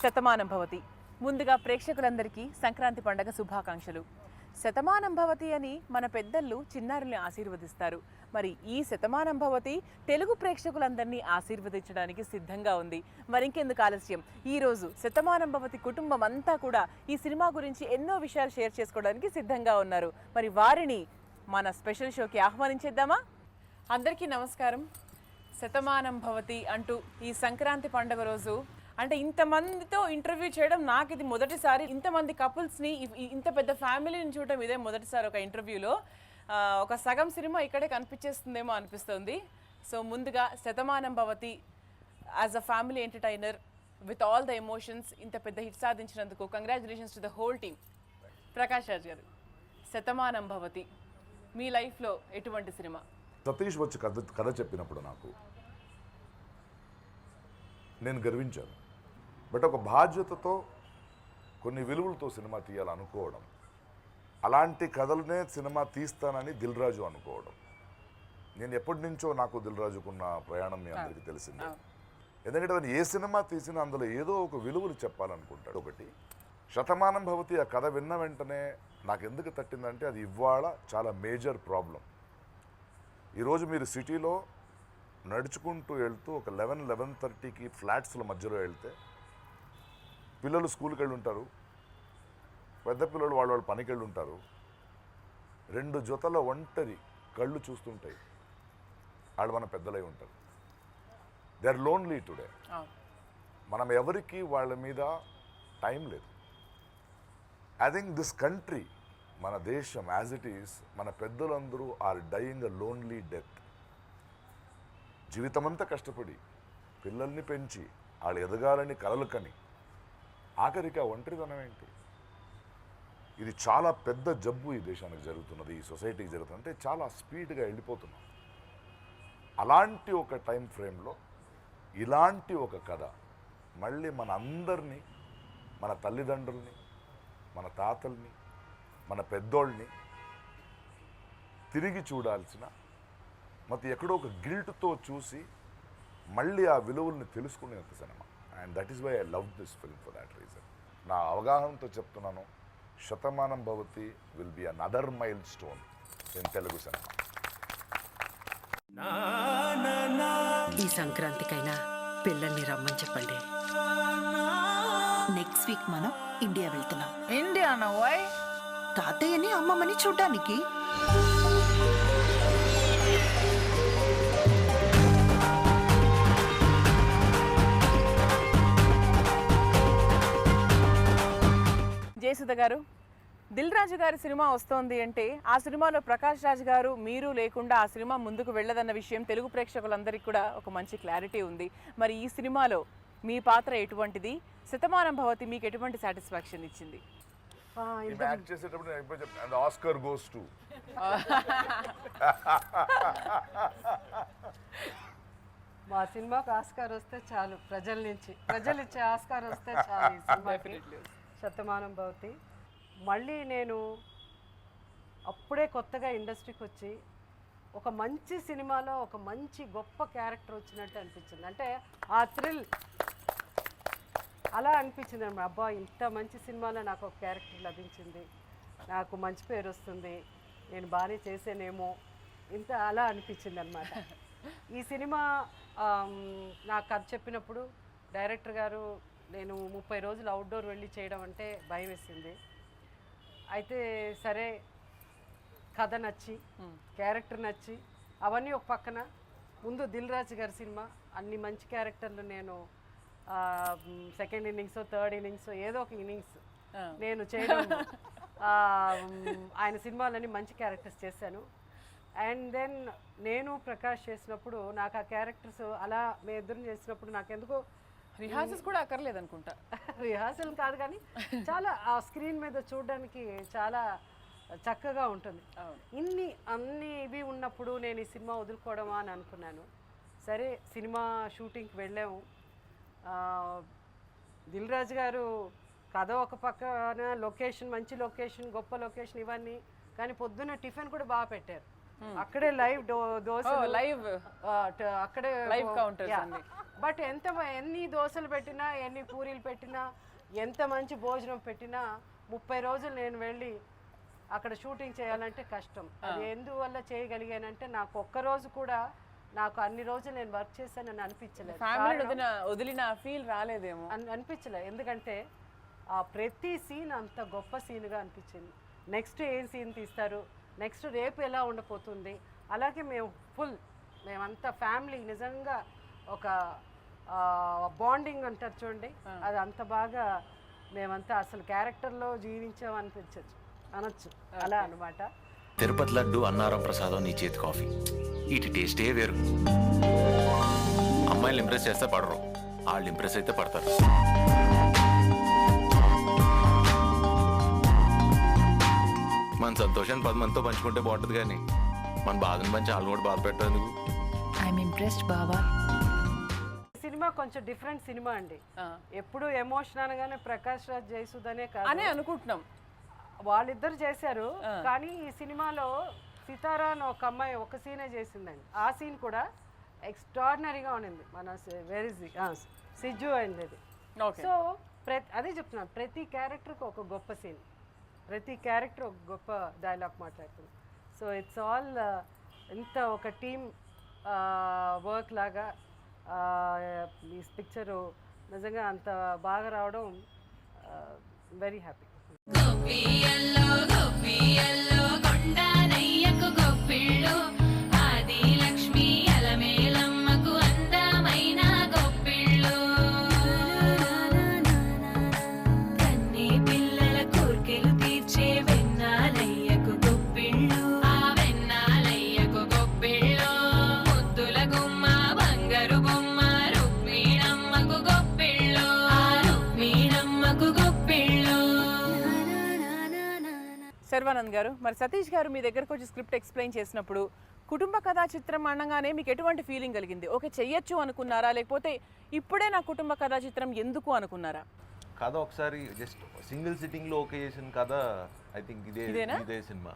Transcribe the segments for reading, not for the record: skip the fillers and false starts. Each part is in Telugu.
శతమానం భవతి. ముందుగా ప్రేక్షకులందరికీ సంక్రాంతి పండగ శుభాకాంక్షలు. శతమానం భవతి అని మన పెద్దలు చిన్నారుల్ని ఆశీర్వదిస్తారు. మరి ఈ శతమానం భవతి తెలుగు ప్రేక్షకులందరినీ ఆశీర్వదించడానికి సిద్ధంగా ఉంది. మరింకెందుకు ఆలస్యం, ఈరోజు శతమానం భవతి కుటుంబం అంతా కూడా ఈ సినిమా గురించి ఎన్నో విషయాలు షేర్ చేసుకోవడానికి సిద్ధంగా ఉన్నారు. మరి వారిని మన స్పెషల్ షోకి ఆహ్వానించేద్దామా? అందరికీ నమస్కారం. శతమానం భవతి అంటూ ఈ సంక్రాంతి పండుగ రోజు అంటే ఇంతమందితో ఇంటర్వ్యూ చేయడం నాకు ఇది మొదటిసారి. ఇంతమంది కపుల్స్ని, ఇంత పెద్ద ఫ్యామిలీని చూడడం ఇదే మొదటిసారి. ఒక ఇంటర్వ్యూలో ఒక సగం సినిమా ఇక్కడే కనిపించేస్తుందేమో అనిపిస్తుంది. సో ముందుగా Shatamanam Bhavathi as a family entertainer with all the emotions ఇంత పెద్ద హిట్ సాధించినందుకు congratulations to the whole team. Prakash Raj garu, Shatamanam భవతి మీ లైఫ్లో ఎటువంటి సినిమా? సతీష్ వచ్చి కథ చెప్పినప్పుడు నేను గర్వించాను. బట్ ఒక బాధ్యతతో కొన్ని విలువలతో సినిమా తీయాలనుకోవడం, అలాంటి కథలనే సినిమా తీస్తానని దిల్ రాజు అనుకోవడం. నేను ఎప్పటి నుంచో నాకు దిల్ రాజుకున్న ప్రయాణం మీ అందరికీ తెలిసిందే. ఎందుకంటే తను ఏ సినిమా తీసినా అందులో ఏదో ఒక విలువలు చెప్పాలనుకుంటాడు. ఒకటి శతమానం భవతి ఆ కథ విన్న వెంటనే నాకు ఎందుకు తట్టిందంటే అది ఇవాళ చాలా మేజర్ ప్రాబ్లం. ఈరోజు మీరు సిటీలో నడుచుకుంటూ వెళ్తూ ఒక 11-11:30కి ఫ్లాట్స్ల మధ్యలో వెళ్తే పిల్లలు స్కూల్కి వెళ్ళి ఉంటారు, పెద్ద పిల్లలు వాళ్ళ పనికి వెళ్ళి ఉంటారు. 2 జతల ఒంటరి కళ్ళు చూస్తుంటాయి. వాళ్ళు మన పెద్దలై ఉంటారు. They are lonely today. మనం ఎవరికి వాళ్ళ మీద టైం లేదు. ఐ థింక్ దిస్ కంట్రీ, మన దేశం యాజ్ ఇట్ ఈస్, మన పెద్దలందరూ are dying a lonely death. జీవితమంతా కష్టపడి పిల్లల్ని పెంచి వాళ్ళు ఎదగాలని కలలు కని ఆఖరికి ఆ ఒంటరితనం ఏంటి? ఇది చాలా పెద్ద జబ్బు ఈ దేశానికి జరుగుతున్నది, ఈ సొసైటీకి జరుగుతుంది. అంటే చాలా స్పీడ్గా వెళ్ళిపోతున్నాం. అలాంటి ఒక టైం ఫ్రేమ్లో ఇలాంటి ఒక కథ మళ్ళీ మన అందరినీ, మన తల్లిదండ్రుల్ని, మన తాతల్ని, మన పెద్దోళ్ళని తిరిగి చూడాల్సిన, మరి ఎక్కడో ఒక గిల్ట్తో చూసి మళ్ళీ ఆ విలువల్ని తెలుసుకునేంత cinema. And that is why I love this film for that reason. నా అవగాహనతో చెప్తున్నాను, Shatamanam Bhavathi will be another milestone in Telugu cinema. ఈ సంక్రాంతికైనా పిల్లల్ని రమ్మని చెప్పండి. నెక్స్ట్ వీక్ మనం ఇండియా వెళ్తున్నాం. ఇండియానా? వై? తాతయ్యని అమ్మమ్మని చూడ్డానికి. జయసుధ గారు, దిల్ రాజు గారి సినిమా వస్తోంది అంటే ఆ సినిమాలో ప్రకాష్ రాజ్ గారు మీరు లేకుండా ఆ సినిమా ముందుకు వెళ్ళదన్న విషయం తెలుగు ప్రేక్షకులందరికీ కూడా ఒక మంచి క్లారిటీ ఉంది. మరి ఈ సినిమాలో మీ పాత్ర ఎటువంటిది? శతమానం భవతి మీకు ఎటువంటి సాటిస్ఫాక్షన్ ఇచ్చింది? ఆస్కర్ గోస్ టు మా సినిమాకు ఆస్కార్ వస్తే చాలు, ప్రజలు ఇచ్చే ఆస్కార్ వస్తే చాలు ఈ సినిమాకి. శతమానం భవతి మళ్ళీ నేను అప్పుడే కొత్తగా ఇండస్ట్రీకి వచ్చి ఒక మంచి సినిమాలో ఒక మంచి గొప్ప క్యారెక్టర్ వచ్చినట్టు అనిపించింది. అంటే ఆ థ్రిల్ అలా అనిపించింది అన్నమాట. అబ్బా, ఇంత మంచి సినిమాలో నాకు ఒక క్యారెక్టర్ లభించింది, నాకు మంచి పేరు వస్తుంది, నేను బాగానే చేసేనేమో, ఇంత అలా అనిపించింది అనమాట. ఈ సినిమా నాకు కథ చెప్పినప్పుడు డైరెక్టర్ గారు, నేను 30 రోజులు అవుట్డోర్ వెళ్ళి చేయడం అంటే భయం వేసింది. అయితే సరే, కథ నచ్చి క్యారెక్టర్ నచ్చి అవన్నీ ఒక పక్కన, ముందు దిల్ రాజు గారి సినిమా అన్ని మంచి క్యారెక్టర్లు నేను సెకండ్ ఇన్నింగ్స్, థర్డ్ ఇన్నింగ్స్, ఏదో ఒక ఇన్నింగ్స్ నేను చేయడం, ఆయన సినిమాలన్నీ మంచి క్యారెక్టర్స్ చేశాను. అండ్ దెన్ నేను ప్రకాష్ చేసినప్పుడు నాకు ఆ క్యారెక్టర్స్ అలా మేము ఇద్దరం చేసినప్పుడు నాకెందుకో రిహార్సల్స్ కూడా అక్కర్లేదు అనుకుంటా. రిహార్సల్ కాదు కానీ చాలా ఆ స్క్రీన్ మీద చూడడానికి చాలా చక్కగా ఉంటుంది. అన్ని ఇవి ఉన్నప్పుడు నేను ఈ సినిమా వదులుకోవడమా అని అనుకున్నాను. సరే, సినిమా షూటింగ్కి వెళ్ళాము. దిల్ రాజు గారు కథ ఒక పక్కన, లొకేషన్ మంచి లొకేషన్, గొప్ప లొకేషన్ ఇవన్నీ, కానీ పొద్దున్న టిఫిన్ కూడా బాగా పెట్టారు. అక్కడే లైవ్ దోశ, లైవ్ అక్కడే లైవ్ కౌంటర్స్ బట్ ఎన్ని దోశలు పెట్టినా ఎన్ని పూరీలు పెట్టినా ఎంత మంచి భోజనం పెట్టినా 30 రోజులు నేను వెళ్ళి అక్కడ షూటింగ్ చేయాలంటే కష్టం. అది ఎందువల్ల చేయగలిగానంటే నాకు ఒక్కరోజు కూడా నాకు అన్ని రోజులు నేను వర్క్ చేశానని అనిపించలేదు. వదిలిన ఫీల్ రాలేదేమో అనిపించలేదు. ఎందుకంటే ఆ ప్రతి సీన్ అంత గొప్ప సీన్గా అనిపించింది. నెక్స్ట్ ఏం సీన్ తీస్తారు, నెక్స్ట్ రేపు ఎలా ఉండబోతుంది, అలాగే మేమంతా ఫ్యామిలీ నిజంగా ఒక బాండింగ్ అంటారు చూడండి, అది అంత బాగా మేమంతా అసలు క్యారెక్టర్లో జీవించామనిపించచ్చు అనొచ్చు, అలా అనమాట. తిరుపతి లడ్డు అన్నారం ప్రసాదం నీ చేతి కాఫీ, వీటి టేస్టే వేరు. అమ్మాయిలు ఇంప్రెస్ చేస్తే పడరు, వాళ్ళు ఇంప్రెస్ అయితే పడతారు. మన సంతోషాన్ని 10 మందితో పంచుకుంటే బాగుంటుంది, కానీ మన బాధను పంచి వాళ్ళు కూడా బాధ పెట్టారు ఎందుకు? ఐఎమ్ ఇంప్రెస్డ్ బావా. సినిమా కొంచెం డిఫరెంట్ సినిమా అండి. ఎప్పుడు ఎమోషన్ అనగానే ప్రకాష్ రాజ్ జయసుధనే కాదు అని అనుకుంటున్నాం, వాళ్ళిద్దరు చేశారు. కానీ ఈ సినిమాలో సితారా అని ఒక అమ్మాయి ఒక సీనే చేసిందండి. ఆ సీన్ కూడా ఎక్స్ట్రాడినరీగా ఉండింది. మన సిజ్జు అయింది అది. సో అదే చెప్తున్నాను, ప్రతి క్యారెక్టర్కి ఒక గొప్ప సీన్, ప్రతి క్యారెక్టర్ ఒక గొప్ప డైలాగ్ మాట్లాడుతుంది. సో ఇట్స్ ఆల్ ఇంత ఒక టీమ్ వర్క్ లాగా ఈ పిక్చరు నిజంగా అంత బాగా రావడం వెరీ హ్యాపీ. గోపియల్లో గోపియల్లో కొండనయ్యకు గొప్పిళ్ళు, ఆది లక్ష్మి అలమేలమ్మకు అందమైన గొప్పిళ్ళు, కన్నీ పిల్లల కోర్కెలు తీర్చే వెన్నాలయ్యకు గొప్పిళ్ళు, ఆ వెన్నాలయ్యకు గొప్పిళ్ళు, ముద్దుల గుమ్మ బంగారు బొమ్మ రుక్మిణమ్మకు గొప్పిళ్ళు, ఆ రుక్మిణమ్మకు గొప్పిళ్ళు. శర్వానంద్ గారు, మరి సతీష్ గారు మీ దగ్గరకు వచ్చి స్క్రిప్ట్ ఎక్స్ప్లెయిన్ చేసినప్పుడు కుటుంబ కథా చిత్రం అనగానే మీకు ఎటువంటి ఫీలింగ్ కలిగింది? ఓకే చెయ్యొచ్చు అనుకున్నారా, లేకపోతే ఇప్పుడే నా కుటుంబ కథా చిత్రం ఎందుకు అనుకున్నారా? కథ ఒకసారి జస్ట్ సింగిల్ సిట్టింగ్లో ఓకే చేసిన కథ ఐ థింక్ ఇదే సినిమా.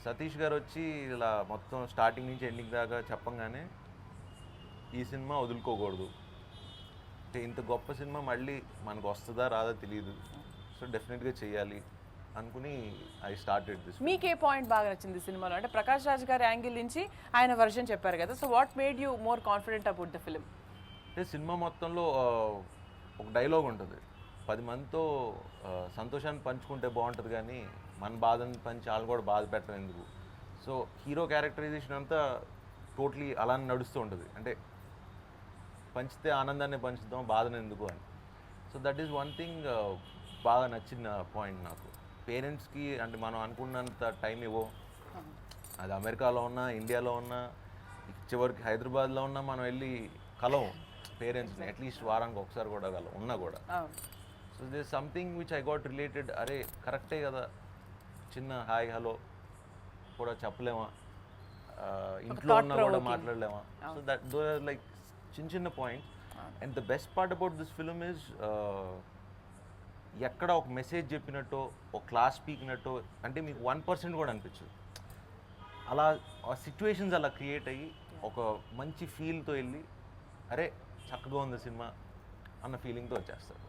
సతీష్ గారు వచ్చి ఇలా మొత్తం స్టార్టింగ్ నుంచి ఎండింగ్ దాకా చెప్పంగానే ఈ సినిమా వదులుకోకూడదు, అంటే ఇంత గొప్ప సినిమా మళ్ళీ మనకు వస్తుందా రాదా తెలియదు, సో డెఫినెట్గా చెయ్యాలి అనుకుని ఐ స్టార్టెడ్ దిస్. మీకు ఏ పాయింట్ బాగా నచ్చింది సినిమాలో? అంటే ప్రకాష్ రాజ్ గారి యాంగిల్ నుంచి ఆయన వర్షన్ చెప్పారు కదా, so what made you more confident about the film? అంటే సినిమా మొత్తంలో ఒక డైలాగ్ ఉంటుంది, 10 మందితో సంతోషాన్ని పంచుకుంటే బాగుంటుంది కానీ మన బాధని పంచి వాళ్ళు కూడా బాధ పెట్టడం ఎందుకు. సో హీరో క్యారెక్టరైజేషన్ అంతా టోటలీ అలానే నడుస్తూ ఉంటుంది, అంటే పంచితే ఆనందాన్ని పంచుతాం బాధను ఎందుకు అని. So that is one thing బాగా నచ్చిన పాయింట్ నాకు. పేరెంట్స్కి అంటే మనం అనుకున్నంత టైం ఇవ్వో, అది అమెరికాలో ఉన్నా ఇండియాలో ఉన్నా చివరికి హైదరాబాద్లో ఉన్నా మనం వెళ్ళి కలవం పేరెంట్స్ని, అట్లీస్ట్ వారానికి ఒకసారి కూడా ఉన్నా కూడా. So this something which I got related, అరే కరెక్టే కదా, చిన్న హాయ్ హలో కూడా చెప్పలేమా, ఇంట్లో ఉన్నా కూడా మాట్లాడలేమా. So that though are like చిన్న points. And the best part about this film is ఎక్కడ ఒక మెసేజ్ చెప్పినట్టు ఒక క్లాస్ పీకినట్టు అంటే మీకు 1% కూడా అనిపించదు. అలా ఆ సిచ్యువేషన్స్ అలా క్రియేట్ అయ్యి ఒక మంచి ఫీల్తో వెళ్ళి అరే చక్కగా ఉంది సినిమా అన్న ఫీలింగ్తో వచ్చేస్తారు.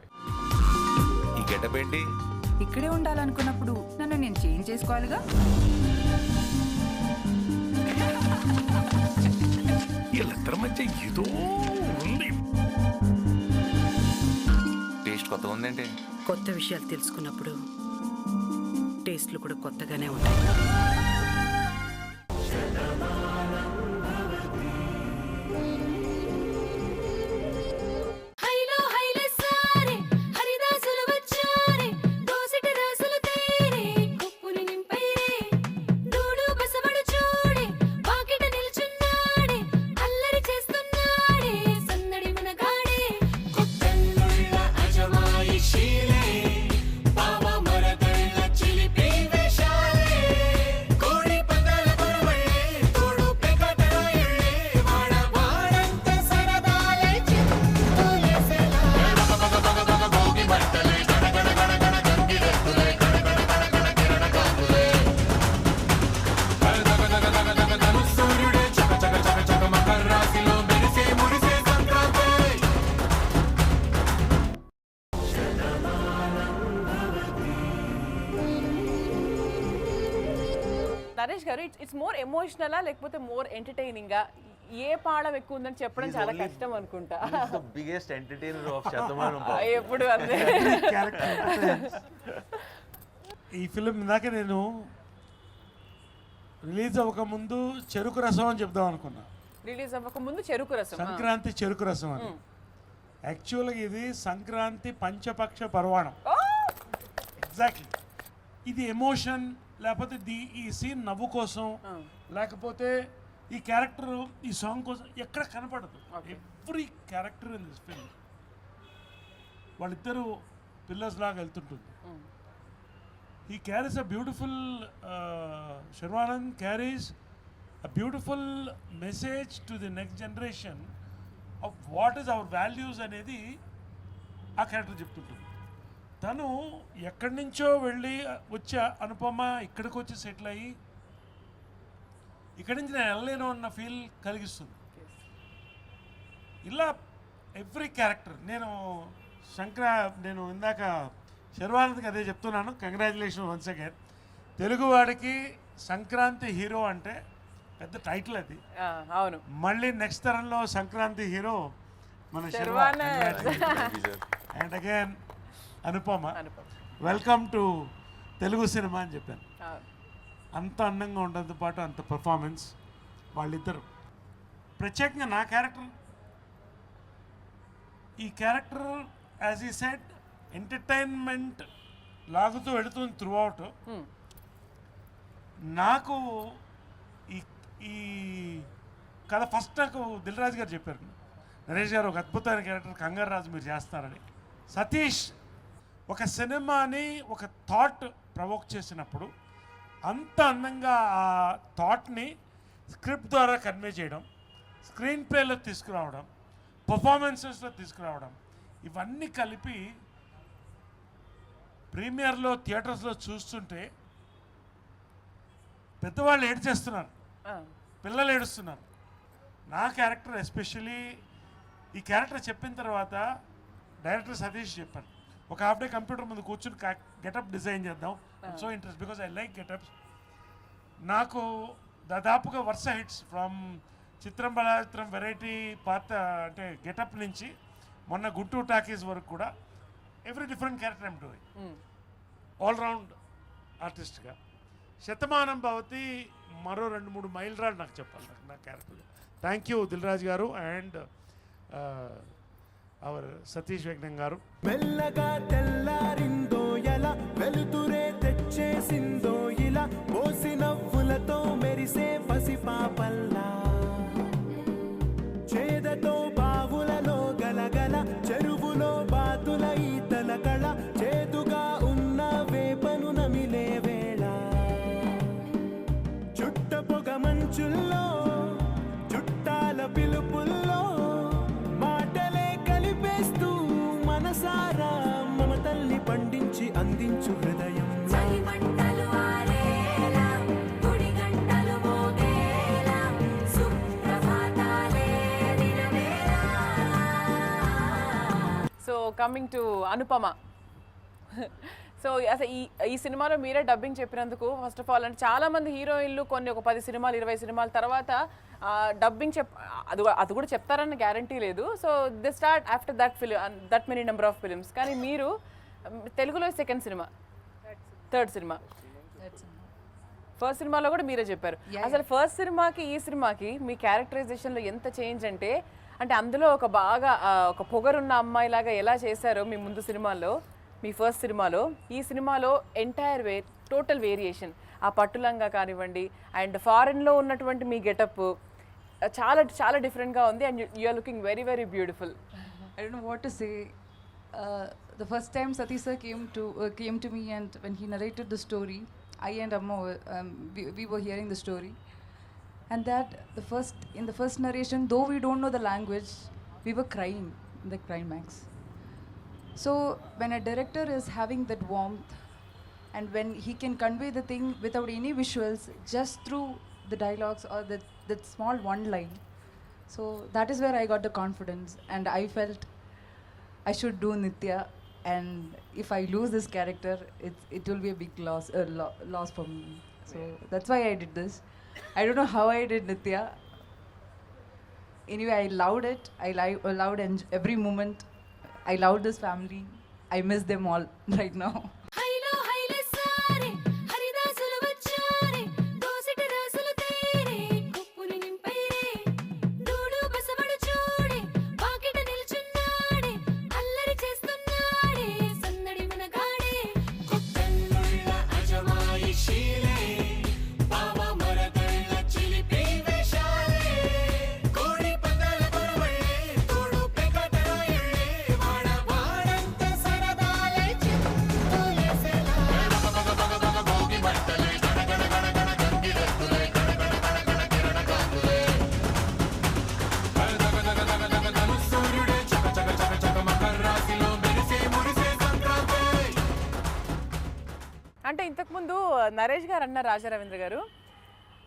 ఈ గెటప్ ఏంటి? ఇక్కడే ఉండాలనుకున్నప్పుడు నన్ను నేను చేంజ్ చేసుకోవాలిగా. వీళ్ళిద్దరి మధ్య ఏదో ఉంది. టేస్ట్ కొత్తగా ఉందేంటి? కొత్త విషయాలు తెలుసుకున్నప్పుడు టేస్ట్లు కూడా కొత్తగానే ఉంటాయి. శీలే బావ మరదళ్ళ చిలిపి వేషాలే గారు, ఇట్స్ మోర్ ఎమోషనలా లేకపోతే మోర్ ఎంటర్టైనింగా? ఏ పాఠం ఎక్కువ ఉందని చెప్పడం చాలా కష్టం అనుకుంటా. The biggest entertainer of Shatamanam. ఎప్పుడు అంతే. ఈ ఫిలిం ఇందాక నేను రిలీజ్ అవ్వకముందు చెరుకు రసం అని చెప్దాం అనుకున్నా. రిలీజ్ అవ్వక ముందు చెరుకు రసం. సంక్రాంతి చెరుకు రసం అని. యాక్చువల్గా ఇది సంక్రాంతి పంచపక్ష పర్వాణం. ఎగ్జాక్ట్లీ. ఇది ఎమోషన్, లేకపోతే ఈ సీన్ నవ్వు కోసం, లేకపోతే ఈ క్యారెక్టర్ ఈ సాంగ్ కోసం ఎక్కడ కనపడదు. Every character in this film వాళ్ళిద్దరూ పిల్లర్స్ లాగా వెళ్తుంటుంది. He carries a beautiful, Sharvanand carries a beautiful message to the next generation of what is our values అనేది ఆ క్యారెక్టర్ చెప్తుంటుంది. తను ఎక్కడి నుంచో వెళ్ళి వచ్చే అనుపమ ఇక్కడికి వచ్చి సెటిల్ అయ్యి ఇక్కడి నుంచి నేను వెళ్ళలేను అన్న ఫీల్ కలిగిస్తుంది. ఇలా ఎవ్రీ క్యారెక్టర్ నేను ఇందాక శర్వానంద్కి అదే చెప్తున్నాను. Congratulation once again. తెలుగువాడికి సంక్రాంతి హీరో అంటే పెద్ద టైటిల్ అది. అవును. మళ్ళీ నెక్స్ట్ తరంలో సంక్రాంతి హీరో మన Sharwanand. And again Anupama. Welcome to Telugu cinema అని చెప్పాను. అంత అందంగా ఉండడంతో పాటు అంత పర్ఫార్మెన్స్ వాళ్ళిద్దరు. ప్రత్యేకంగా నా క్యారెక్టర్, ఈ క్యారెక్టర్ యాజ్ ఈ సెడ్ ఎంటర్టైన్మెంట్ లాగుతూ వెళుతుంది త్రూ అవుట్. నాకు ఈ కథ ఫస్ట్ నాకు దిల్ రాజు గారు చెప్పారు, నరేష్ గారు ఒక అద్భుతమైన క్యారెక్టర్ కంగారు రాజు మీరు చేస్తారని. సతీష్ ఒక సినిమాని ఒక థాట్ ప్రవోక్ చేసినప్పుడు అంత అందంగా ఆ థాట్ని స్క్రిప్ట్ ద్వారా కన్వే చేయడం, స్క్రీన్ ప్లేలో తీసుకురావడం, పర్ఫార్మెన్సెస్లో తీసుకురావడం, ఇవన్నీ కలిపి ప్రీమియర్లో థియేటర్స్లో చూస్తుంటే పెద్దవాళ్ళు ఏడ్చేస్తున్నారు, పిల్లలు ఏడుస్తున్నారు. నా క్యారెక్టర్ ఎస్పెషలీ ఈ క్యారెక్టర్ చెప్పిన తర్వాత డైరెక్టర్ సతీష్ చెప్పాను, ఒక హాఫ్ డే కంప్యూటర్ ముందు కూర్చుని గెటప్ డిజైన్ చేద్దాం. So interest because I like getups. నాకు దాదాపుగా వరుస హిట్స్ ఫ్రమ్ చిత్రం బలాచిత్రం వెరైటీ పాత అంటే గెటప్ నుంచి మొన్న గుంటూరు టాకీస్ వరకు కూడా every different character I'm doing. All round ఆర్టిస్ట్గా శతమానం భవతి మరో 2-3 మైల్ రాళ్ళు నాకు చెప్పాలి నా క్యారెక్టర్లో. థ్యాంక్ యూ దిల్ రాజు గారు అండ్ అవర్ సతీష్ వెంకటం గారు. మెల్లగా తెల్లారిందో ఎలా వెలుతురే తెచ్చేసిందో ఇలా పోసి నవ్వులతో మెరిసే పసిపాపల్లా చేదతో బావులలో గలగల చెరువులో బాతుల ఈతల కళ చేదుగా ఉన్న వేపను నమిలే వేళ చుట్ట పొగ మంచుల్లో చుట్టాల పిలుపుల్లో మాటలే కలిపేస్తూ మనసారా మమతల్ని పండించి అందించు హృదయం. So coming to Anupama, so అసలు ఈ సినిమాలో మీరే డబ్బింగ్ చెప్పినందుకు ఫస్ట్ ఆఫ్ ఆల్ అంటే చాలామంది హీరోయిన్లు కొన్ని ఒక 10 సినిమాలు 20 సినిమాల తర్వాత డబ్బింగ్ అది కూడా చెప్తారన్న గ్యారంటీ లేదు. So they start after that many number of films. కానీ మీరు తెలుగులో second cinema, third cinema, first సినిమాలో కూడా మీరే చెప్పారు. అసలు ఫస్ట్ సినిమాకి ఈ సినిమాకి మీ క్యారెక్టరైజేషన్లో ఎంత చేంజ్ అంటే అందులో ఒక బాగా ఒక పొగరున్న అమ్మాయిలాగా ఎలా చేశారో మీ ముందు సినిమాలో, మీ ఫస్ట్ సినిమాలో, ఈ సినిమాలో ఎంటైర్ టోటల్ వేరియేషన్. ఆ పట్టులంగా కానివ్వండి అండ్ ఫారెన్లో ఉన్నటువంటి మీ గెటప్ చాలా చాలా డిఫరెంట్గా ఉంది and you're looking very very beautiful. I don't know what to say. The first time Satish sir came to me and when he narrated the story, I and Amma we were hearing the story, and that in the first narration, though we don't know the language, we were crying in the climax. So when a director is having that warmth and when he can convey the thing without any visuals, just through the dialogues or that small one line, so that is where I got the confidence and I felt I should do Nitya, and if I lose this character, it will be a big loss for me. So that's why I did this. I don't know how I did Nitya. Anyway, I loved it. I loved every moment. I loved this family. I miss them all right now. హైలో హైలే సారే హరిదాసులు వచ్చారే దోసిటి రాసులు తేరే కుప్పుని నింపైరే దూడు బసవడు చూడే పాకెట నిల్చున్నాడే అల్లరి చేస్తున్నాడే సందడి మనగాడే కొత్తన్నుళ్ళ అజమాయిషీలే బావ మరదళ్ళ చిలిపి వేషాలే కోడి పందాల కొరవళ్ళే తోడు పెకటరాయళ్ళే వాడ వాడంత సరదాలై చింతులేసెలా భోగి మంటలే గడగడ గడగడ గంగిరెద్దులే గడగడ గడగడ కిరణ కాంతులే సూర్యుడే చక చక చక చక మకర రాశిలో మెరిసే మురిసే సంక్రాంతి. అంటే ఇంతకుముందు నరేష్ గారు అన్న రాజా రవీంద్ర గారు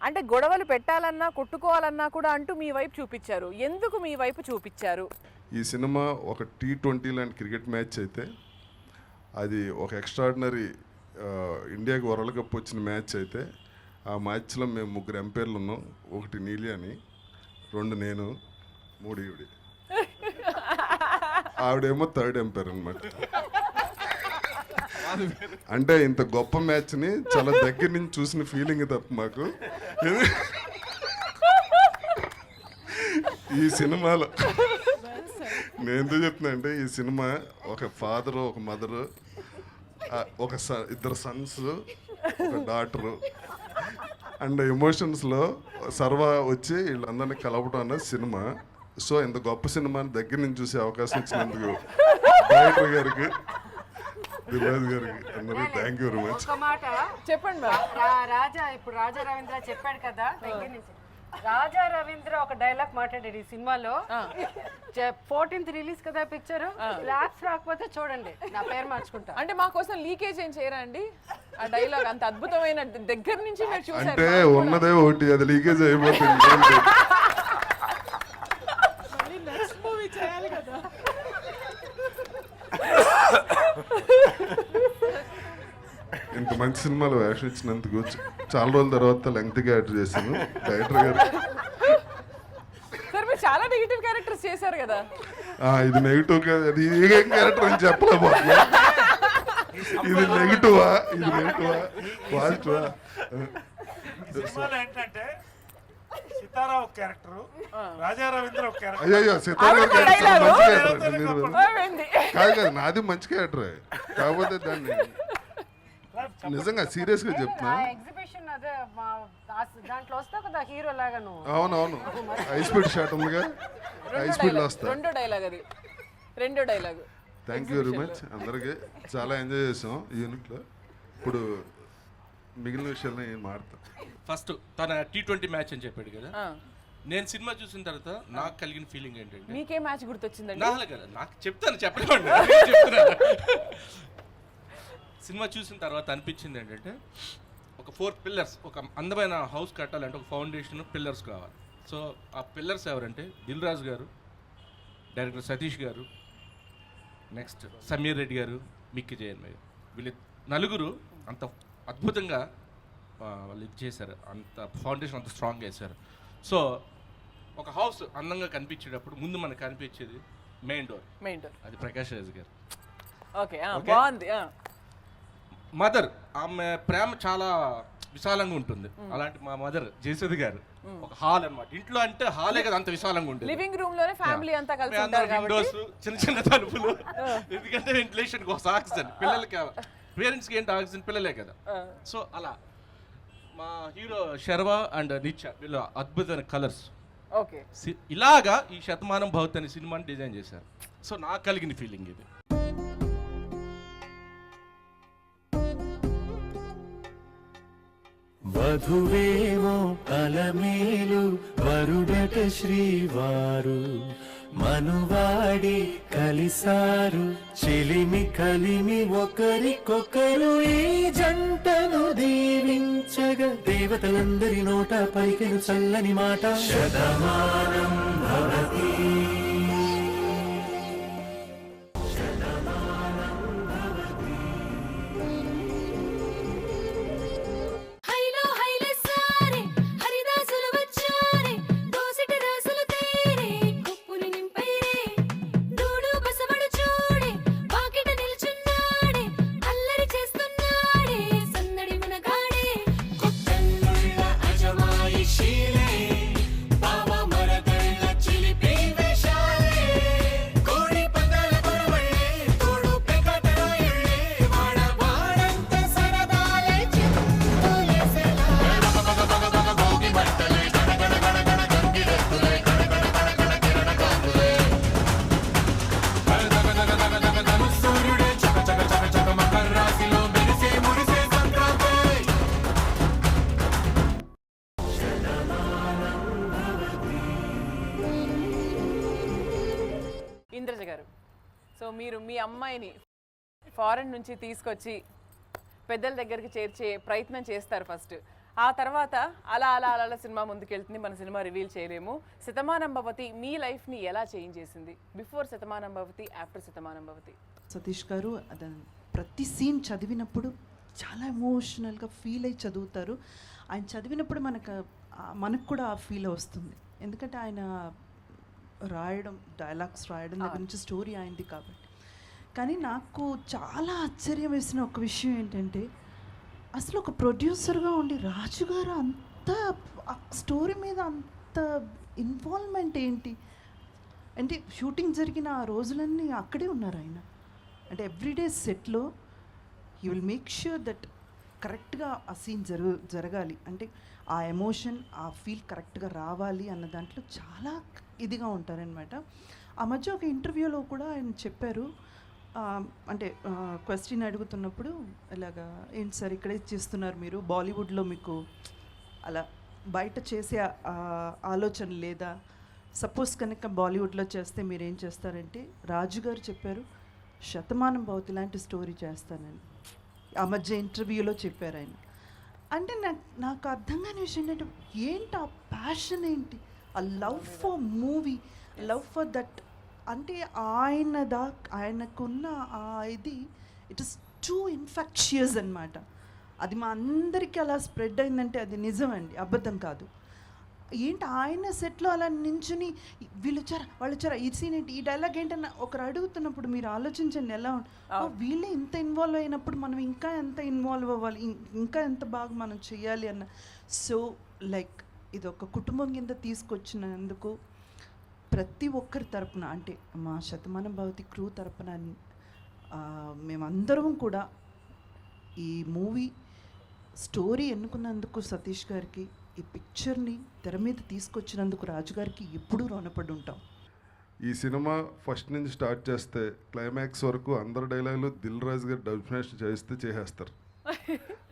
అంటే గొడవలు పెట్టాలన్నా కొట్టుకోవాలన్నా కూడా అంటూ మీ వైపు చూపించారు. ఎందుకు మీ వైపు చూపించారు? ఈ సినిమా ఒక T20 లాంటి క్రికెట్ మ్యాచ్ అయితే అది ఒక ఎక్స్ట్రాడినరీ ఇండియాకి వరల్డ్ కప్ వచ్చిన మ్యాచ్ అయితే ఆ మ్యాచ్లో మేము 3 ఎంపైర్లు ఉన్నాం. 1 నీలి అని, 2 నేను, 3 ఈవిడి. ఆవిడేమో 3rd ఎంపైర్ అనమాట. అంటే ఇంత గొప్ప మ్యాచ్ని చాలా దగ్గర నుంచి చూసిన ఫీలింగ్ తప్ప మాకు ఈ సినిమాలో నేను ఎందుకు చెప్తున్నా అంటే ఈ సినిమా ఒక ఫాదరు, ఒక మదరు, ఒక ఇద్దరు సన్స్, ఒక డాటరు అండ్ ఎమోషన్స్లో సర్వ వచ్చి వీళ్ళందరినీ కలపడం అన్నది సినిమా. సో ఇంత గొప్ప సినిమాని దగ్గర నుంచి చూసే అవకాశం ఇచ్చినందుకు డైరెక్టర్ గారికి, దిల్రాజ్ గారికి అందరూ థ్యాంక్ యూ వెరీ మచ్. ఒక మాట చెప్పండి. రాజా ఇప్పుడు రాజా రవీంద్ర చెప్పాడు కదా దగ్గర నుంచి. రాజా రవీంద్ర ఒక డైలాగ్ మాట్లాడాడు ఈ సినిమాలో. 14th రిలీజ్ కదా పిక్చర్. ల్యాబ్స్ రాకపోతే చూడండి, నా పేరు మార్చుకుంటా. అంటే మా కోసం లీకేజ్ ఏం చేయరా అండి? ఆ డైలాగ్ అంత అద్భుతమైన దగ్గర నుంచి మీరు చూసారు. అంటే ఉన్నదే ఒకటి, అది లీకేజ్ అయిపోతుంది. ఇంత మంచి సినిమాలో వేషం ఇచ్చినందుకు చాలా రోజుల తర్వాత లెంగ్త్గా యాడ్ చేశాను డైరెక్టర్ గారు. సార్ మీరు చాలా నెగిటివ్ క్యారెక్టర్స్ చేశారు కదా. ఇది నెగిటివ్ కాదు, అది ఏం క్యారెక్టర్ అని చెప్పలేకపోతున్నా. ఇది నెగిటివా, ఇది నెగిటివా, పాజిటివా? సినిమాలో ఏంటంటే సితారా ఒక క్యారెక్టర్, రాజా రవీంద్ర ఒక క్యారెక్టర్. అయ్యో సితారా క్యారెక్టర్ మంచి క్యారెక్టర్ కాదు కాదు, నాది మంచి క్యారెక్టరే. కాకపోతే దాన్ని నిజంగా సీరియస్ గా చెప్తున్నా. ఎగ్జిబిషన్ అదే దాంట్లో వస్తావు కదా హీరో లాగా నువ్వు. అవునవును, హై స్పీడ్ షాట్ ఉందిగా, హై స్పీడ్ లో వస్తా. రెండో dialogue. Thank you very much. అందరికి చాలా ఎంజాయ్ చేసాం ఈ యూనిట్లో. ఇప్పుడు మిగిలిన విషయాల్లో ఏం మారుతాం. ఫస్ట్ తన T20 మ్యాచ్ అని చెప్పాడు కదా. నేను సినిమా చూసిన తర్వాత నాకు కలిగిన ఫీలింగ్ ఏంటంటే, మీకే మ్యాచ్ గుర్తొచ్చిందండి? నాకు చెప్తాను, చెప్పలేమండి. సినిమా చూసిన తర్వాత అనిపించింది ఏంటంటే, ఒక 4 పిల్లర్స్, ఒక అందమైన హౌస్ కట్టాలంటే ఒక ఫౌండేషన్, పిల్లర్స్ కావాలి. సో ఆ పిల్లర్స్ ఎవరంటే దిల్రాజు గారు, డైరెక్టర్ సతీష్ గారు, నెక్స్ట్ సమీర్ రెడ్డి గారు, మిక్కి జయన్మయ్య గారు. వీళ్ళు నలుగురు అంత అద్భుతంగా వాళ్ళు ఇది చేశారు. అంత ఫౌండేషన్ అంత స్ట్రాంగ్ వేశారు. సో ఒక హౌస్ అందంగా కనిపించేటప్పుడు ముందు మనకు కనిపించేది మెయిన్ డోర్. అది ప్రకాష్ రాజ్ గారు. ఓకే, బాగుంది. మదర్, ఆమె ప్రేమ చాలా విశాలంగా ఉంటుంది. అలాంటి మా మదర్ జయసుధి గారు ఒక హాల్ అన్నమాట. ఇంట్లో అంటే హాలే కదా, అంత విశాలంగా ఉంటుంది. లివింగ్ రూమ్ లోనే ఫ్యామిలీ అంతా కలిసి ఉంటారు కాబట్టి విండోస్, చిన్న చిన్న తలుపులు. ఎందుకంటే వెంటిలేషన్ కోసం ఆక్సిజన్ పిల్లలకి, పేరెంట్స్కి ఏంటి ఆక్సిజన్, పిల్లలే కదా. సో అలా మా హీరో శర్వ అండ్ నిత్య వీళ్ళు అద్భుతమైన కలర్స్. ఓకే, ఇలాగా ఈ శతమానం భవతి అనే సినిమాని డిజైన్ చేశారు. సో నాకు కలిగిన ఫీలింగ్ ఇది. వధువేమో అలమేలు వరుడట శ్రీవారు మనువాడి కలిసారు చెలిమి కలిమి ఒకరికొకరు ఈ జంటను దీవించగా దేవతలందరి నోట పలికెను చల్లని మాట శతమానం భవతి. హైలో ఇంద్రజ గారు, సో మీరు మీ అమ్మాయిని ఫారెన్ నుంచి తీసుకొచ్చి పెద్దల దగ్గరికి చేర్చే ప్రయత్నం చేస్తారు ఫస్ట్. ఆ తర్వాత అలా అలా అలా అలా సినిమా ముందుకెళ్తుంది. మన సినిమా రివీల్ చేయలేము. శతమానం భవతి మీ లైఫ్ని ఎలా చేంజ్ చేసింది? Before Shatamanam Bhavati, after Shatamanam Bhavati. సతీష్ గారు ప్రతి సీన్ చదివినప్పుడు చాలా ఎమోషనల్గా ఫీల్ అయ్యి చదువుతారు. ఆయన చదివినప్పుడు మనకు కూడా ఆ ఫీల్ వస్తుంది. ఎందుకంటే ఆయన రాయడం, డైలాగ్స్ రాయడం దగ్గర నుంచి స్టోరీ అయింది కాబట్టి. కానీ నాకు చాలా ఆశ్చర్యం వేసిన ఒక విషయం ఏంటంటే, అసలు ఒక ప్రొడ్యూసర్గా ఉండి రాజుగారు అంత స్టోరీ మీద అంత ఇన్వాల్వ్మెంట్ ఏంటి అంటే, షూటింగ్ జరిగిన ఆ రోజులన్నీ అక్కడే ఉన్నారు ఆయన. అంటే ఎవ్రీడే సెట్లో he will make sure that కరెక్ట్గా ఆ సీన్ జరగాలి, అంటే ఆ ఎమోషన్, ఆ ఫీల్ కరెక్ట్గా రావాలి అన్న దాంట్లో చాలా ఇదిగా ఉంటారనమాట. ఆ మధ్య ఒక ఇంటర్వ్యూలో కూడా ఆయన చెప్పారు, అంటే క్వశ్చన్ అడుగుతున్నప్పుడు ఇలాగా, ఏంటి సార్ ఇక్కడే చేస్తున్నారు మీరు, బాలీవుడ్లో మీకు అలా బయట చేసే ఆలోచన లేదా, సపోజ్ కనుక బాలీవుడ్లో చేస్తే మీరు ఏం చేస్తారంటే, రాజుగారు చెప్పారు శతమానం భవతి లాంటి స్టోరీ చేస్తానని ఆ మధ్య ఇంటర్వ్యూలో చెప్పారు ఆయన. అంటే నాకు అర్థం కాని విషయం ఏంటంటే, ఏంటి ఆ ప్యాషన్ ఏంటి, ఆ love for movie, love for that, అంటే ఆయనకున్న ఆ ఇది ఇట్ ఇస్ టూ ఇన్ఫెక్షియస్ అనమాట. అది మా అందరికీ అలా స్ప్రెడ్ అయిందంటే అది నిజం అండి, అబద్ధం కాదు. ఏంటి ఆయన సెట్లో అలా నించుని వీళ్ళు వచ్చారా వాళ్ళు వచ్చారా, ఈ సీన్ ఏంటి, ఈ డైలాగ్ ఏంటన్న ఒకరు అడుగుతున్నప్పుడు మీరు ఆలోచించండి ఎలా వీళ్ళే ఇంత ఇన్వాల్వ్ అయినప్పుడు మనం ఇంకా ఎంత ఇన్వాల్వ్ అవ్వాలి, ఇంకా ఎంత బాగా మనం చేయాలి అన్న. సో లైక్ ఇది ఒక కుటుంబం కింద తీసుకొచ్చినందుకు ప్రతి ఒక్కరి తరపున, అంటే మా శతమానం భవతి క్రూ తరపున మేమందరం కూడా ఈ మూవీ స్టోరీ ఎన్నుకున్నందుకు సతీష్ గారికి, ఈ పిక్చర్ని తెర మీద తీసుకొచ్చినందుకు రాజుగారికి ఎప్పుడూ రుణపడి ఉంటాం. ఈ సినిమా ఫస్ట్ నుంచి స్టార్ట్ చేస్తే క్లైమాక్స్ వరకు అందరు డైలాగులు దిల్ రాజు గారు డబ్స్మాష్ చేసేస్తారు.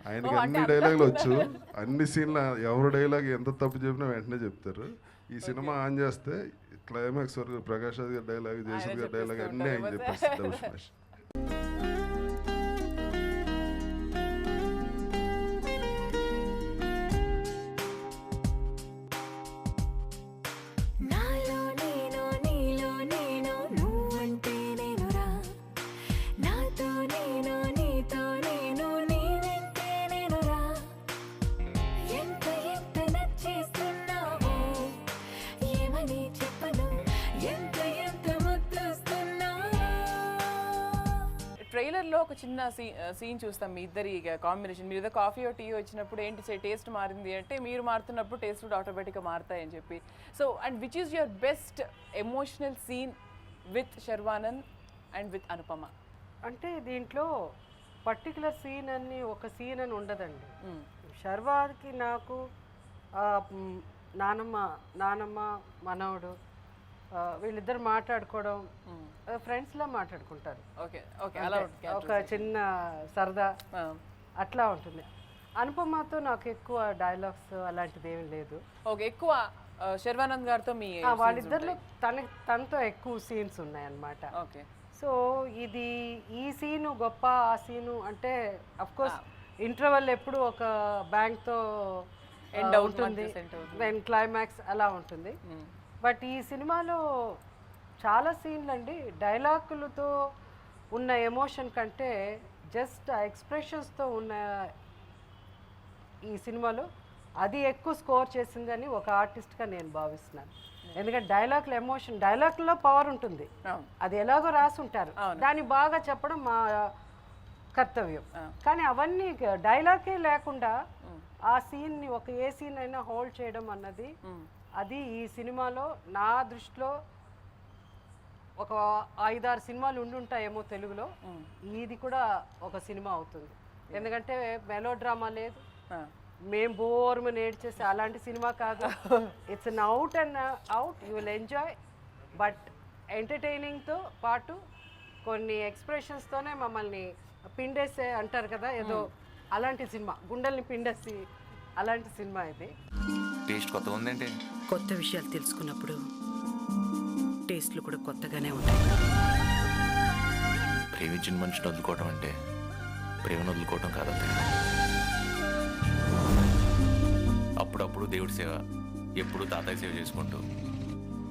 ఆయనకి అన్ని డైలాగులు వచ్చు, అన్ని సీన్లు ఎవరు డైలాగ్ ఎంత తప్పు చెప్పినా వెంటనే చెప్తారు. ఈ సినిమా ఆన్ చేస్తే క్లైమాక్స్ వరకు ప్రకాష్ రాజ్ గారి డైలాగ్, జయసూర్ గారి డైలాగ్ అన్నీ ఆయన చెప్పేస్తారు డబ్స్మాష్. ట్రైలర్లో ఒక చిన్న సీన్ చూస్తాం మీ ఇద్దరి కాంబినేషన్. మీరు ఏదో కాఫీ టీ వచ్చినప్పుడు ఏంటి టేస్ట్ మారింది అంటే, మీరు మారుతున్నప్పుడు టేస్ట్ కూడా ఆటోమేటిక్గా మారుతాయని చెప్పి. So and which is your best emotional scene with Sharwanand and with Anupama? అంటే దీంట్లో పర్టికులర్ సీన్ అని ఒక సీన్ అని ఉండదండి. శర్వాకి నాకు నానమ్మ మనవడు వీళ్ళిద్దరు మాట్లాడుకోవడం, ఫ్రెండ్స్లా మాట్లాడుకుంటారు, ఒక చిన్న సరదా అట్లా ఉంటుంది. అనుపమతో నాకు ఎక్కువ డైలాగ్స్ అలాంటిది ఏమీ లేదు. ఓకే, ఎక్కువ శర్వానంద్ గారితో మీ వాళ్ళిద్దరిలో తనతో ఎక్కువ సీన్స్ ఉన్నాయన్నమాట. ఓకే, సో ఇది ఈ సీను గొప్ప, ఆ సీను అంటే అఫ్కోర్స్ ఇంటర్వెల్ ఎప్పుడు ఒక బ్యాంక్తో ఎండ్ అవుతుంది, దెన్ క్లైమాక్స్ అలా ఉంటుంది. బట్ ఈ సినిమాలో చాలా సీన్లు అండి డైలాగులతో ఉన్న ఎమోషన్ కంటే జస్ట్ ఆ ఎక్స్ప్రెషన్స్తో ఉన్న ఈ సినిమాలో అది ఎక్కువ స్కోర్ చేసిందని ఒక ఆర్టిస్ట్గా నేను భావిస్తున్నాను. ఎందుకంటే డైలాగుల ఎమోషన్, డైలాగుల్లో పవర్ ఉంటుంది, అది ఎలాగో రాసి ఉంటారు, దాన్ని బాగా చెప్పడం మా కర్తవ్యం. కానీ అవన్నీ డైలాగే లేకుండా ఆ సీన్ని ఒక ఏ సీన్ అయినా హోల్డ్ చేయడం అన్నది, అది ఈ సినిమాలో నా దృష్టిలో ఒక 5-6 సినిమాలు ఉండుంటాయేమో తెలుగులో, ఇది కూడా ఒక సినిమా అవుతుంది. ఎందుకంటే మెలో డ్రామా లేదు, మేము బోర్మని ఏడ్చేసి అలాంటి సినిమా కాదు. It's an out and out, you will enjoy, but ఎంటర్టైనింగ్తో పాటు కొన్ని ఎక్స్ప్రెషన్స్తోనే మమ్మల్ని పిండేసే అంటారు కదా, ఏదో అలాంటి సినిమా, గుండెల్ని పిండేసి అలాంటి సినిమా ఇది. టేస్ట్ కొత్తగా ఉందంటే, కొత్త విషయాలు తెలుసుకున్నప్పుడు టేస్ట్లు కూడా కొత్తగానే ఉంటాయి. ప్రేమించిన మనిషిని వదులుకోవడం అంటే ప్రేమను వదులుకోవడం కాదత్తయ్య. అప్పుడప్పుడు దేవుడి సేవ, ఎప్పుడు తాతయ్య సేవ చేసుకుంటూ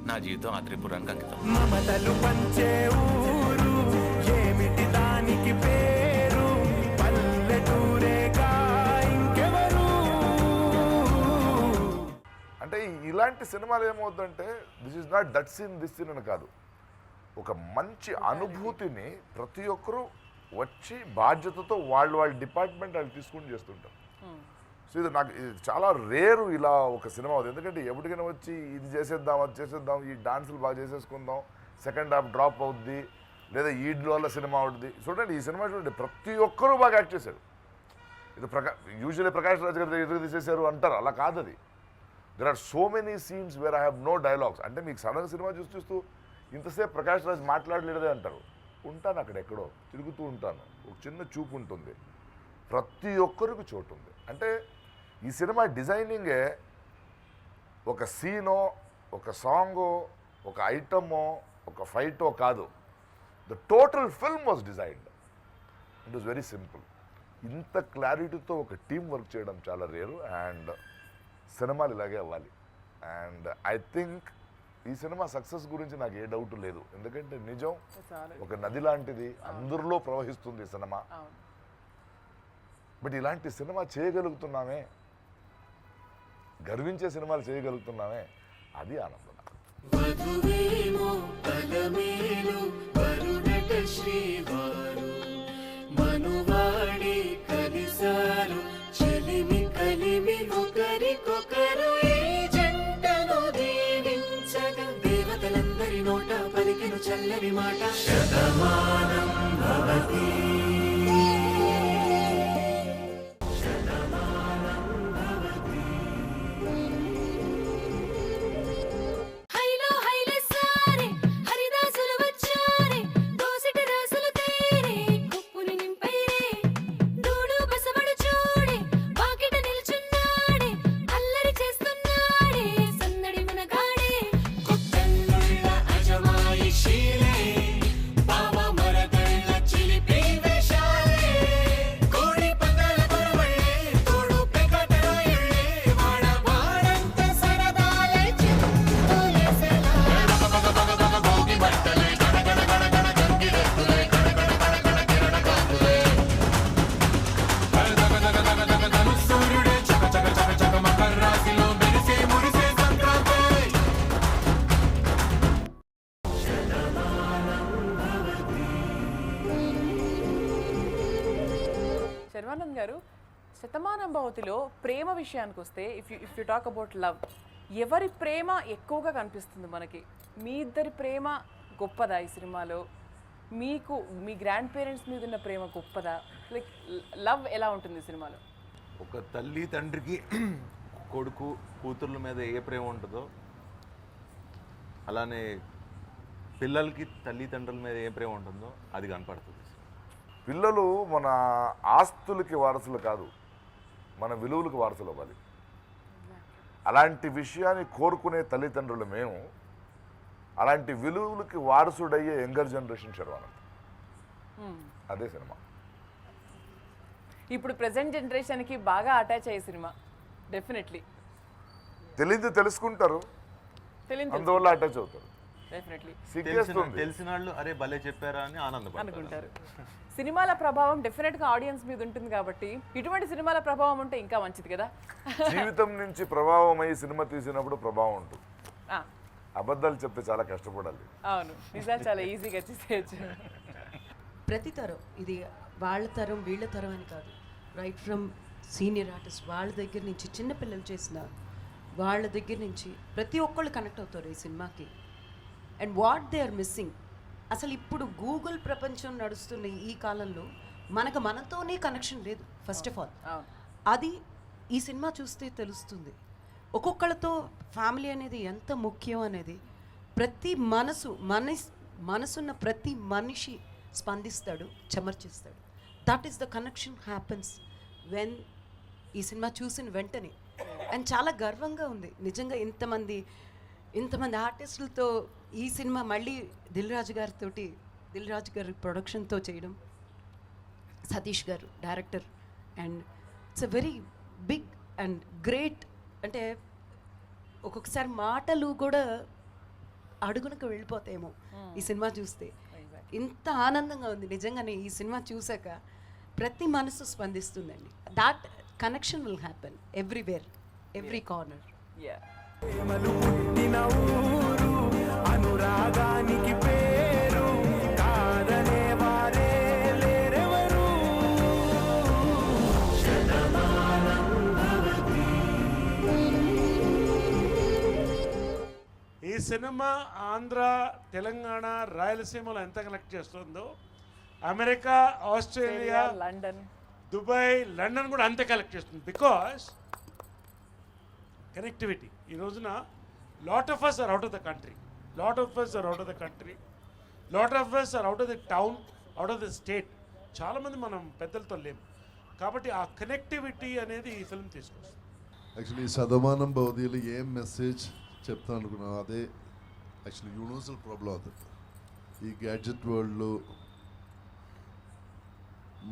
నా జీవితం ఆ త్రిపురానికి అంకితం. మమతలు పంచే ఊరు ఏమిటి దానికి పేరు, పల్లెటూరేగా ఇంకెవరు. అంటే ఇలాంటి సినిమాలు ఏమవుతుందంటే this is not that scene this scene అని కాదు, ఒక మంచి అనుభూతిని ప్రతి ఒక్కరూ వచ్చి బాధ్యతతో వాళ్ళ డిపార్ట్మెంట్ వాళ్ళు తీసుకుని చేస్తుంటారు. సో ఇది నాకు ఇది చాలా రేరు ఇలా ఒక సినిమా అవుతుంది. ఎందుకంటే ఎప్పటికైనా వచ్చి ఇది చేసేద్దాం అది చేసేద్దాం, ఈ డాన్సులు బాగా చేసేసుకుందాం, సెకండ్ హాఫ్ డ్రాప్ అవుద్ది, లేదా ఈడ్ల వల్ల సినిమా అవుతుంది. చూడండి ఈ సినిమా చూడండి, ప్రతి ఒక్కరూ బాగా యాక్ట్ చేశారు. ఇది యూజువల్లీ ప్రకాష్ రాజ్ గారి ఎదురు తీసేశారు అంటారు, అలా కాదు అది. There are so many scenes where I have no dialogues. అంటే మీకు సడన్ సినిమా చూస్తూ ఇంతసేపు ప్రకాష్ రాజ్ మాట్లాడలేదే అంటారు. ఉంటాను అక్కడ ఎక్కడో తిరుగుతూ ఉంటాను, ఒక చిన్న చూపు ఉంటుంది, ప్రతి ఒక్కరికి చోటు ఉంది. అంటే ఈ సినిమా డిజైనింగే ఒక సీనో, ఒక సాంగో, ఒక ఐటమో, ఒక ఫైటో కాదు. The total film was designed. It was very simple. ఇంత క్లారిటీతో ఒక టీం వర్క్ చేయడం చాలా రేరు. అండ్ సినిమాలు ఇలాగే అవ్వాలి. అండ్ ఐ థింక్ ఈ సినిమా సక్సెస్ గురించి నాకు ఏ డౌట్ లేదు. ఎందుకంటే నిజం ఒక నది లాంటిది, అందరిలో ప్రవహిస్తుంది సినిమా. బట్ ఇలాంటి సినిమా చేయగలుగుతున్నామే, గర్వించే సినిమాలు చేయగలుగుతున్నామే, అది ఆనందం. వధువేమో బలమేలు వరుడట శ్రీవారు, మనువాడి కలిసారు చెలిమి కలిమి ఒకరికొకరు, ఈ జంటను దీవించగా దేవతలందరి నోట పలికిన చల్లని మాట శతమానం భవతి. శర్వానంద్ గారు, శతమానం భవతిలో ప్రేమ విషయానికి వస్తే if you talk about love, ఎవరి ప్రేమ ఎక్కువగా కనిపిస్తుంది మనకి? మీ ఇద్దరి ప్రేమ గొప్పదా ఈ సినిమాలో? మీకు మీ గ్రాండ్ పేరెంట్స్ మీద ఉన్న ప్రేమ గొప్పదా? లైక్ లవ్ ఎలా ఉంటుంది ఈ సినిమాలో? ఒక తల్లి తండ్రికి కొడుకు కూతుర్ల మీద ఏ ప్రేమ ఉంటుందో అలానే పిల్లలకి తల్లిదండ్రుల మీద ఏ ప్రేమ ఉంటుందో అది కనపడుతుంది. పిల్లలు మన ఆస్తులకి వారసులు కాదు, మన విలువలకు వారసులు అవ్వాలి. అలాంటి విషయాన్ని కోరుకునే తల్లిదండ్రులు మేము. అలాంటి విలువలకి వారసుడయ్యే యంగర్ జనరేషన్ శర్వానంద్. అదే సినిమా. ఇప్పుడు ప్రెసెంట్ జనరేషన్కి బాగా అటాచ్ అయ్యే సినిమా డెఫినెట్లీ. తెలుసుకుంటారు, అందువల్ల అటాచ్ అవుతారు. తెలిసిన వాళ్ళు అరే భలే చెప్పారా అని అనుకుంటారు. సినిమాల ప్రభావం డెఫినెట్గా ఆడియన్స్ మీద ఉంటుంది కాబట్టి ఇటువంటి సినిమాల ప్రభావం ఉంటే ఇంకా మంచిది కదా. జీవితం నుంచి ప్రభావం అయ్యి సినిమా తీసినప్పుడు ప్రభావం ఉంటుంది. అబద్ధాలు చెప్తే చాలా కష్టపడాలి. అవును, నిజాలు చాలా ఈజీగా చేసేయచ్చు. ప్రతి తరం, ఇది వాళ్ళ తరం వీళ్ళ తరం అని కాదు, రైట్ ఫ్రమ్ సీనియర్ ఆర్టిస్ట్ వాళ్ళ దగ్గర నుంచి చిన్నపిల్లలు చేసిన వాళ్ళ దగ్గర నుంచి ప్రతి ఒక్కళ్ళు కనెక్ట్ అవుతారు ఈ సినిమాకి. And what they are missing, అసలు ఇప్పుడు గూగుల్ ప్రపంచం నడుస్తున్న ఈ కాలంలో మనతోనే కనెక్షన్ లేదు. ఫస్ట్ ఆఫ్ ఆల్ అది ఈ సినిమా చూస్తే తెలుస్తుంది. ఒక్కొక్కళ్ళతో ఫ్యామిలీ అనేది ఎంత ముఖ్యం అనేది ప్రతి మనసున్న ప్రతి మనిషి స్పందిస్తాడు, చెమర్చిస్తాడు. That is the connection happens when ఈ సినిమా చూసిన వెంటనే. అండ్ చాలా గర్వంగా ఉంది నిజంగా ఇంతమంది ఇంతమంది ఆర్టిస్టులతో ఈ సినిమా మళ్ళీ దిల్ రాజు గారి ప్రొడక్షన్తో చేయడం, సతీష్ గారు director, and it's a very big and great. అంటే ఒక్కొక్కసారి మాటలు కూడా అడుగునకు వెళ్ళిపోతాయేమో ఈ సినిమా చూస్తే. ఇంత ఆనందంగా ఉంది నిజంగానే ఈ సినిమా చూసాక. ప్రతి మనసు స్పందిస్తుందండి. That connection will happen everywhere, every corner. అనురాగానికి పేరు కాదనే వారే లేరెవరు. ఈ సినిమా ఆంధ్ర, తెలంగాణ, రాయలసీమలో ఎంత కనెక్ట్ చేస్తుందో America, Australia, London, Dubai, London కూడా అంతే కనెక్ట్ చేస్తుంది. Because connectivity. ఈ రోజున lot of us are out of the country, lot of us are out of the country, lot of us are out of the town, out of the state. చాలామంది మనం పెద్దలతో లేము. కాబట్టి ఆ కనెక్టివిటీ అనేది ఈ ఫిల్మ్ తీసుకొస్తుంది. యాక్చువల్లీ శతమానం భవతిలో ఏం మెసేజ్ చెప్తాను అనుకున్నాను అదే యాక్చువల్లీ యూనివర్సల్ ప్రాబ్లం. అది ఈ గ్యాడ్జెట్ వరల్డ్లో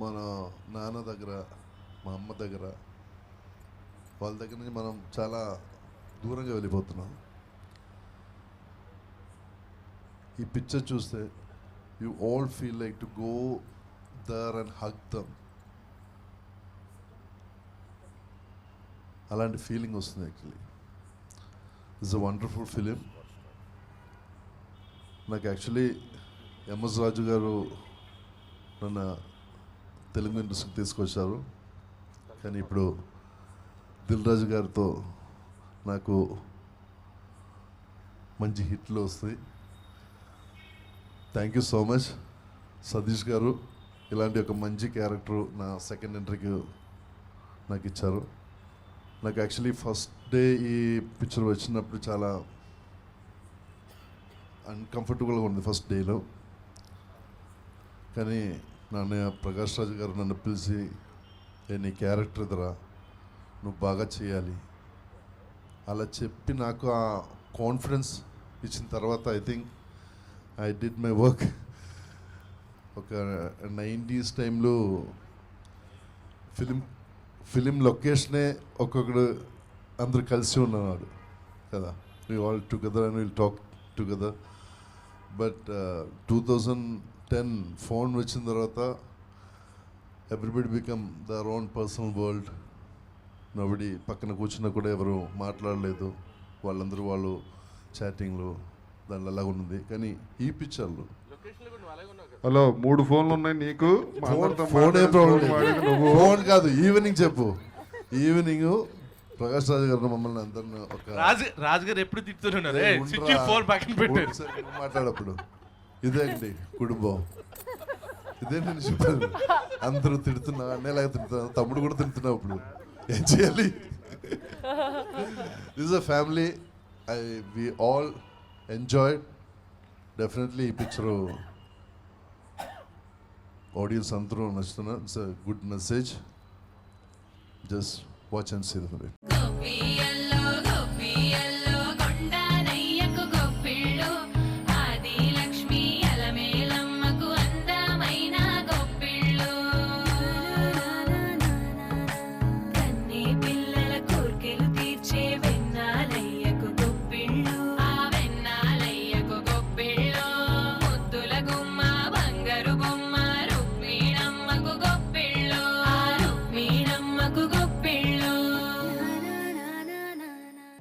మన నాన్న దగ్గర, మా అమ్మ దగ్గర, వాళ్ళ దగ్గర నుంచి మనం చాలా దూరంగా వెళ్ళిపోతున్నాం. ఈ పిక్చర్ చూస్తే you all feel like to go there and hug them. అలాంటి ఫీలింగ్ వస్తుంది. Actually it's a wonderful film. నాకు యాక్చువల్లీ ఎంఎస్ రాజు గారు నన్ను తెలుగు ఇండస్ట్రీకి తీసుకొచ్చారు. కానీ ఇప్పుడు దిల్ రాజు గారితో నాకు మంచి హిట్లు వస్తాయి. Thank you so much Satish గారు. ఇలాంటి ఒక మంచి క్యారెక్టర్ నా సెకండ్ ఎంట్రీకి నాకు ఇచ్చారు. నాకు యాక్చువల్లీ ఫస్ట్ డే ఈ పిక్చర్ వచ్చినప్పుడు చాలా అన్కంఫర్టబుల్గా ఉంది ఫస్ట్ డేలో. కానీ నాన్నయ్య ప్రకాష్ రాజు గారు నన్ను పిలిచి నీ క్యారెక్టర్ ఎదురా నువ్వు బాగా చేయాలి అలా చెప్పి నాకు ఆ కాన్ఫిడెన్స్ ఇచ్చిన తర్వాత I think I did my work. ఒక 90s టైంలో ఫిలిం లొకేషనే ఒక్కొక్కడు అందరు కలిసి ఉన్నవాడు కదా. We all together and will talk together. But 2010 phone వచ్చిన తర్వాత everybody become their own personal world. Nobody పక్కన కూర్చున్నా కూడా ఎవరు మాట్లాడలేదు. వాళ్ళందరూ వాళ్ళు చాటింగ్లు దానిలో అలాగ ఉంది. కానీ ఈ పిక్చర్లు హలో 3 ఫోన్లు ఉన్నాయి నీకు. ఫోన్ కాదు, ఈవినింగ్ చెప్పు. ఈవినింగ్ ప్రకాష్ రాజు గారు మమ్మల్ని అందరిని ఒక రాజుగారు ఎప్పుడు తిడుతున్నారు మాట్లాడప్పుడు ఇదే అండి కుటుంబం, ఇదే నేను చెప్పాను. అందరూ తిడుతున్నా, అన్నయ్యలాగా తిడుతున్నా, తమ్ముడు కూడా తిడుతున్నా. ఇప్పుడు ఏం చేయాలి? This is a family. We all enjoyed. Definitely ఈ పిక్చరు ఆడియన్స్ అందరూ నచ్చుతున్నా. It's a good message. Just watch and see the film.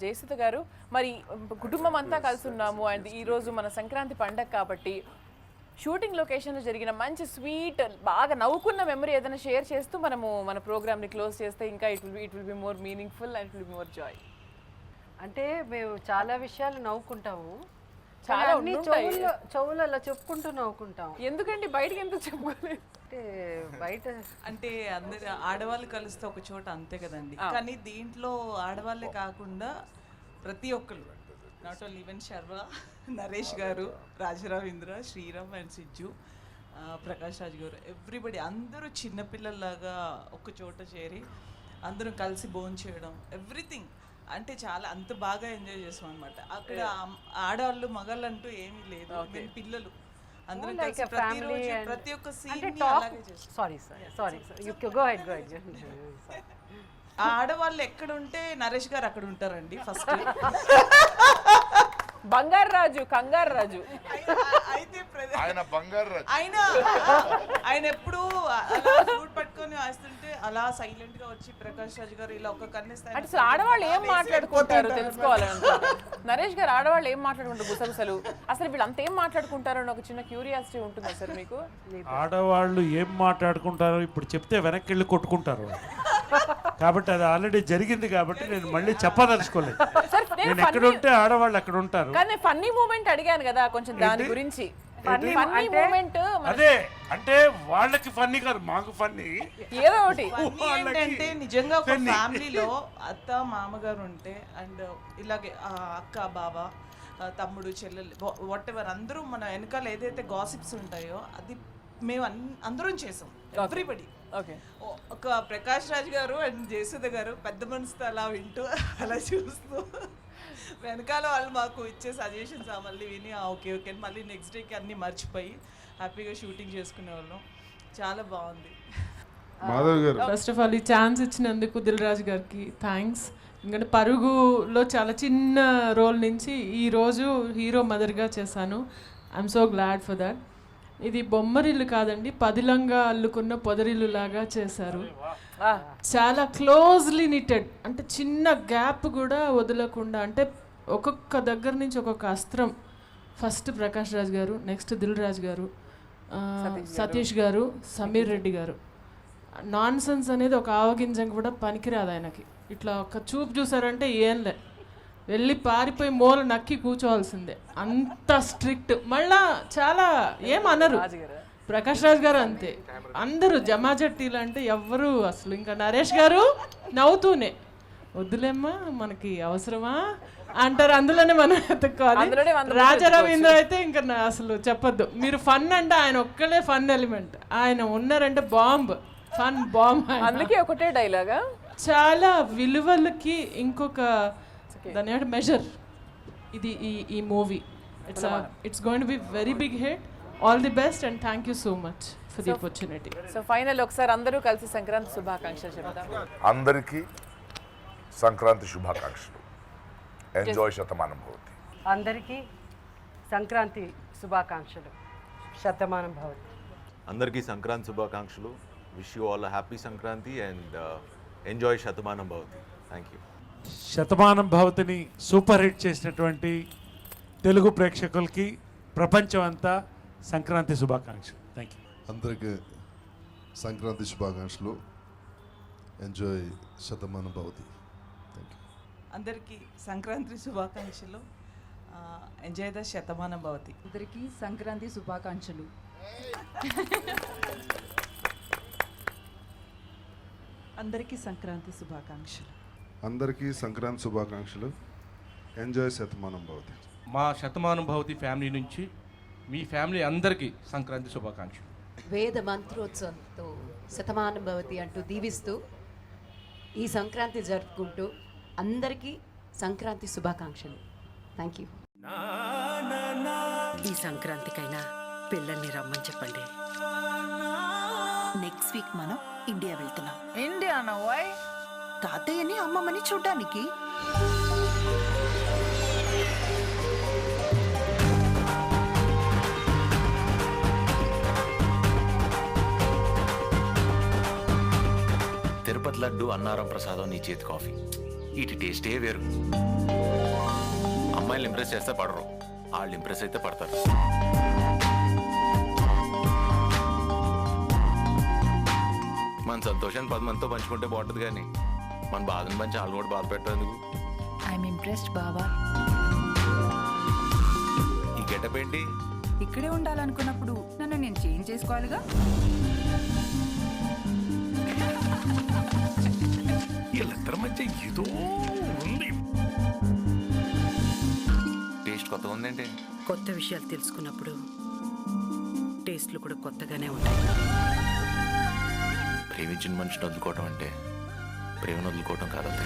Jayasudha garu, మరి కుటుంబం అంతా కలిసి ఉన్నాము అండ్ ఈరోజు మన సంక్రాంతి పండగ కాబట్టి షూటింగ్ లొకేషన్లో జరిగిన మంచి స్వీట్ బాగా నవ్వుకున్న మెమరీ ఏదైనా షేర్ చేస్తూ మనము మన ప్రోగ్రామ్ని క్లోజ్ చేస్తే ఇంకా it will be more meaningful and it will be more Joy. అంటే మేము చాలా విషయాలు నవ్వుకుంటాము, చాలా చెవులు అలా చెప్పుకుంటూ నవ్వుకుంటాం. ఎందుకండి బయటకి ఎందుకు చెప్పుకోలేదు? అంటే బయట అంటే అందరు ఆడవాళ్ళు కలిస్తే ఒక చోట అంతే కదండి. కానీ దీంట్లో ఆడవాళ్ళే కాకుండా ప్రతి ఒక్కరు, not only even Sharva, Naresh గారు, రాజరవీంద్ర, శ్రీరామ్ అండ్ సిజ్జు, ప్రకాష్ రాజ్ గారు, ఎవ్రీబడి అందరూ చిన్నపిల్లల్లాగా ఒక చోట చేరి అందరం కలిసి భోజనం చేయడం, ఎవ్రీథింగ్ అంటే చాలా అంత బాగా ఎంజాయ్ చేసాం అనమాట. అక్కడ ఆడవాళ్ళు మగళ్ళు అంటూ ఏమీ లేదు, మేము పిల్లలు అందరం కలిసి ప్రతిరోజు ప్రతి ఒక్క సీన్ అలాగే చేస్తాం. సారీ యు గో హెడ్ ఆ ఆడవాళ్ళు ఎక్కడ ఉంటే నరేష్ గారు అక్కడ ఉంటారండి. ఫస్ట్ బంగారు రాజు, కంగారు రాజు. అయితే ఆయన బంగారు రాజు. ఆయన ఎప్పుడు అలా ఫ్రూట్ పట్టుకొని వేస్తుంటే అలా సైలెంట్ గా వచ్చి ప్రకాష్ రాజు గారు ఇలా ఒక కన్నేస్తారు. అంటే అసలు ఆడవాళ్ళు ఏం మాట్లాడుకుంటారు తెలుసుకోవాలనుకుంటా. నరేష్ గారు ఆడవాళ్ళు ఏం మాట్లాడుకుంటారు గుసగుసలు, అసలు వీళ్ళు అంత ఏం మాట్లాడుకుంటారు అని ఒక చిన్న క్యూరియాసిటీ ఉంటుందా సార్ మీకు? ఆడవాళ్ళు ఏం మాట్లాడుకుంటారో ఇప్పుడు చెప్తే వెనక్కి వెళ్ళి కొట్టుకుంటారు కాబట్టి అది ఆల్రెడీ జరిగింది కాబట్టి నేను మళ్ళీ చెప్పదలుచుకోలేదు. నేను ఎక్కడ ఉంటే ఆడవాళ్ళు అక్కడ ఉంటారు. కానీ ఫన్నీ మూమెంట్ అడిగాను కదా కొంచెం దాని గురించి. ఫన్నీ మూమెంట్ అదే అంటే వాళ్ళకి ఫన్నీ కాదు, మాకు ఫన్నీ ఏదో ఒకటి. ఏంటంటే నిజంగా ఒక ఫ్యామిలీలో అత్త మామగారు ఉంటే అండ్ ఇలాగే అక్క బావ తమ్ముడు చెల్లెలు వాట్ ఎవర్ అందరూ మన వెనకాల ఏదైతే గాసిప్స్ ఉంటాయో అది మేము అందరం చేసాం. ఎవ్రీబడి. ఒక ప్రకాష్ రాజ్ గారు అండ్ జయసుధ గారు పెద్ద మనసుతో అలా వింటూ అలా చూస్తూ వెనకాల వాళ్ళు మాకు ఇచ్చే సజెషన్స్ మళ్ళీ విని ఓకే ఓకే మళ్ళీ నెక్స్ట్ డేకి అన్నీ మర్చిపోయి హ్యాపీగా షూటింగ్ చేసుకునే వాళ్ళం. చాలా బాగుంది. ఫస్ట్ ఆఫ్ ఆల్ ఈ ఛాన్స్ ఇచ్చినందుకు దిల్ రాజు గారికి థ్యాంక్స్. ఎందుకంటే పరుగులో చాలా చిన్న రోల్ నుంచి ఈరోజు హీరో మదర్గా చేశాను. I'm so glad for that. ఇది బొమ్మరిల్లు కాదండి, పదిలంగా అల్లుకున్న పొదరిల్లు లాగా చేశారు. చాలా క్లోజ్లీ నిటెడ్, అంటే చిన్న గ్యాప్ కూడా వదలకుండా, అంటే ఒక్కొక్క దగ్గర నుంచి ఒక్కొక్క అస్త్రం. ఫస్ట్ ప్రకాష్ రాజ్ గారు, నెక్స్ట్ దిల్ రాజు గారు, సతీష్ గారు, సమీర్ రెడ్డి గారు. నాన్ సెన్స్ అనేది ఒక ఆవగింజం కూడా పనికిరాదు ఆయనకి. ఇట్లా ఒక చూపు చూసారంటే ఏంలే, వెళ్ళి పారిపోయి మూల నక్కి కూర్చోవాల్సిందే, అంత స్ట్రిక్ట్. మళ్ళా చాలా ఏమనరు ప్రకాష్ రాజ్ గారు అంతే. అందరూ జమాజట్టీలు అంటే ఎవ్వరు అసలు. ఇంకా నరేష్ గారు నవ్వుతూనే వద్దులేమ్మా మనకి అవసరమా అంటారు, అందులోనే మనం ఎత్తుకోవాలి. రాజా రవీంద్ర అయితే ఇంకా అసలు చెప్పొద్దు. మీరు ఫన్ అంటే ఆయన ఒక్కడే ఫన్ ఎలిమెంట్, ఆయన ఉన్నారంటే బాంబ్, ఫన్ బాంబ్. అందుకే ఒకటే డైలాగా చాలా విలువలకి ఇంకొక దాని మెజర్ ఇది ఈ movie. It's going to be very big hit. All the best and thank you so much for the opportunity. So final ఒకసారి అందరూ కలిసి సంక్రాంతి శుభాకాంక్షలు చెప్తాం. అందరికీ సంక్రాంతి శుభాకాంక్షలు. ఎంజాయ్ శతమానం భవతి. అందరికీ సంక్రాంతి శుభాకాంక్షలు. శతమానం భవతి. అందరికీ సంక్రాంతి శుభాకాంక్షలు. Wish you all happy Sankranti and enjoy Shatamanam Bhavathi. Thank you. Shatamanam భవతిని సూపర్ హిట్ చేసినటువంటి తెలుగు ప్రేక్షకులకి ప్రపంచం అంతా సంక్రాంతి శుభాకాంక్షలు. Thank you. అందరికీ సంక్రాంతి శుభాకాంక్షలు. Enjoy Shatamanam Bhavathi. Thank you. అందరికీ సంక్రాంతి శుభాకాంక్షలు. Enjoy the Shatamanam Bhavati. అందరికీ సంక్రాంతి శుభాకాంక్షలు. అందరికీ సంక్రాంతి శుభాకాంక్షలు. అందరికీ సంక్రాంతి శుభాకాంక్షలు. ఎంజాయ్ శతమానం భవతి. మా శతమానం భవతి ఫ్యామిలీ నుంచి మీ ఫ్యామిలీ అందరికీ సంక్రాంతి శుభాకాంక్షలు. వేద మంత్రోత్సవంతో శతమానం భవతి అంటూ దీవిస్తూ ఈ సంక్రాంతి జరుపుకుంటూ అందరికీ సంక్రాంతి శుభాకాంక్షలు. Thank you. ఈ సంక్రాంతికైనా పిల్లల్ని రమ్మని చెప్పండి. నెక్స్ట్ వీక్ మనం ఇండియా వెళ్తున్నాం. ఇండియానా? వై? తాతయ్యని అమ్మమ్మని చూడ్డానికి. తిరుపతి లడ్డు, అన్నారం ప్రసాదం, నీ చేతి కాఫీ, వీటి టేస్టే వేరు. అమ్మాయిలు ఇంప్రెస్ చేస్తే పడరు, వాళ్ళు ఇంప్రెస్ అయితే పడతారు. మన సంతోషాన్ని 10 మందితో పంచుకుంటే బాగుంటుంది, కానీ మన బాధను పంచి వాళ్ళు కూడా బాధ పెట్టేందుకు. ఐఎమ్ ఇంప్రెస్డ్ బావా. ఈ గెటప్ ఏంటి? ఇక్కడే ఉండాలనుకున్నప్పుడు నన్ను నేను చేంజ్ చేసుకోవాలిగా. వీళ్ళిద్దరి మధ్య ఏదో ఉంది. టేస్ట్ కొత్తగా ఉందేంటి? కొత్త విషయాలు తెలుసుకున్నప్పుడు టేస్ట్లు కూడా కొత్తగానే ఉంటాయి. ప్రేమించిన మనిషిని వదులుకోవటం అంటే ప్రేమను వదులుకోవటం కాదంతే.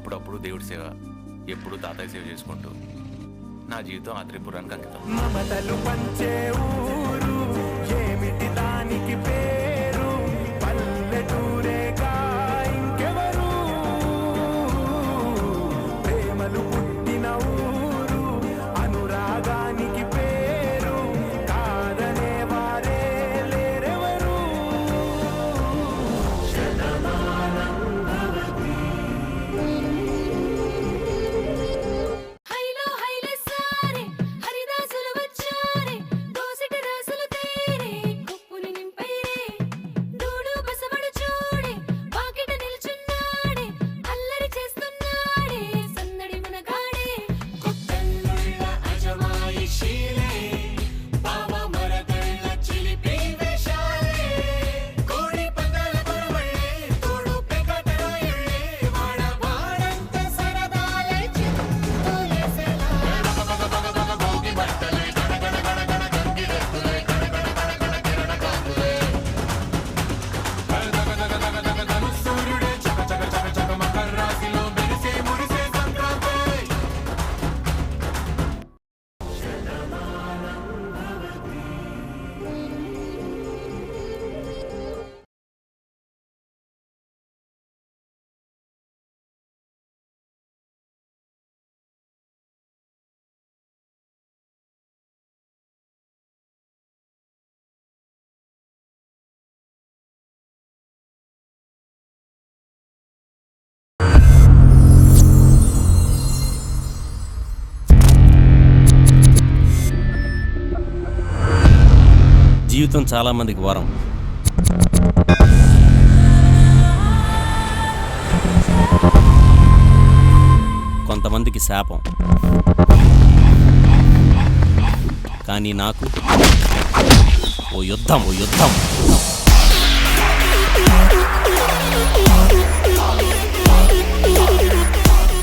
అప్పుడప్పుడు దేవుడి సేవ, ఎప్పుడు తాతయ్య సేవ చేసుకుంటూ నా జీవితం ఆ త్రిపురానికి అంకితం. మమతలు పంచే ఊరు ఏమిటి దానికి పేరు, పల్లెటూరేగా ఇంకెవరు, ప్రేమలు పుట్టిన ఊరు అనురాగానికి పేరు, కాదనే వారే లేరెవరు. శతమానం భవతి. జీవితం చాలామందికి వరం, కొంతమందికి శాపం. కానీ నాకు ఓ యుద్ధం.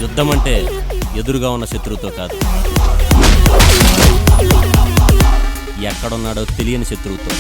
యుద్ధం అంటే ఎదురుగా ఉన్న శత్రువుతో కాదు, ఎక్కడున్నాడో తెలియని శత్రువుతో.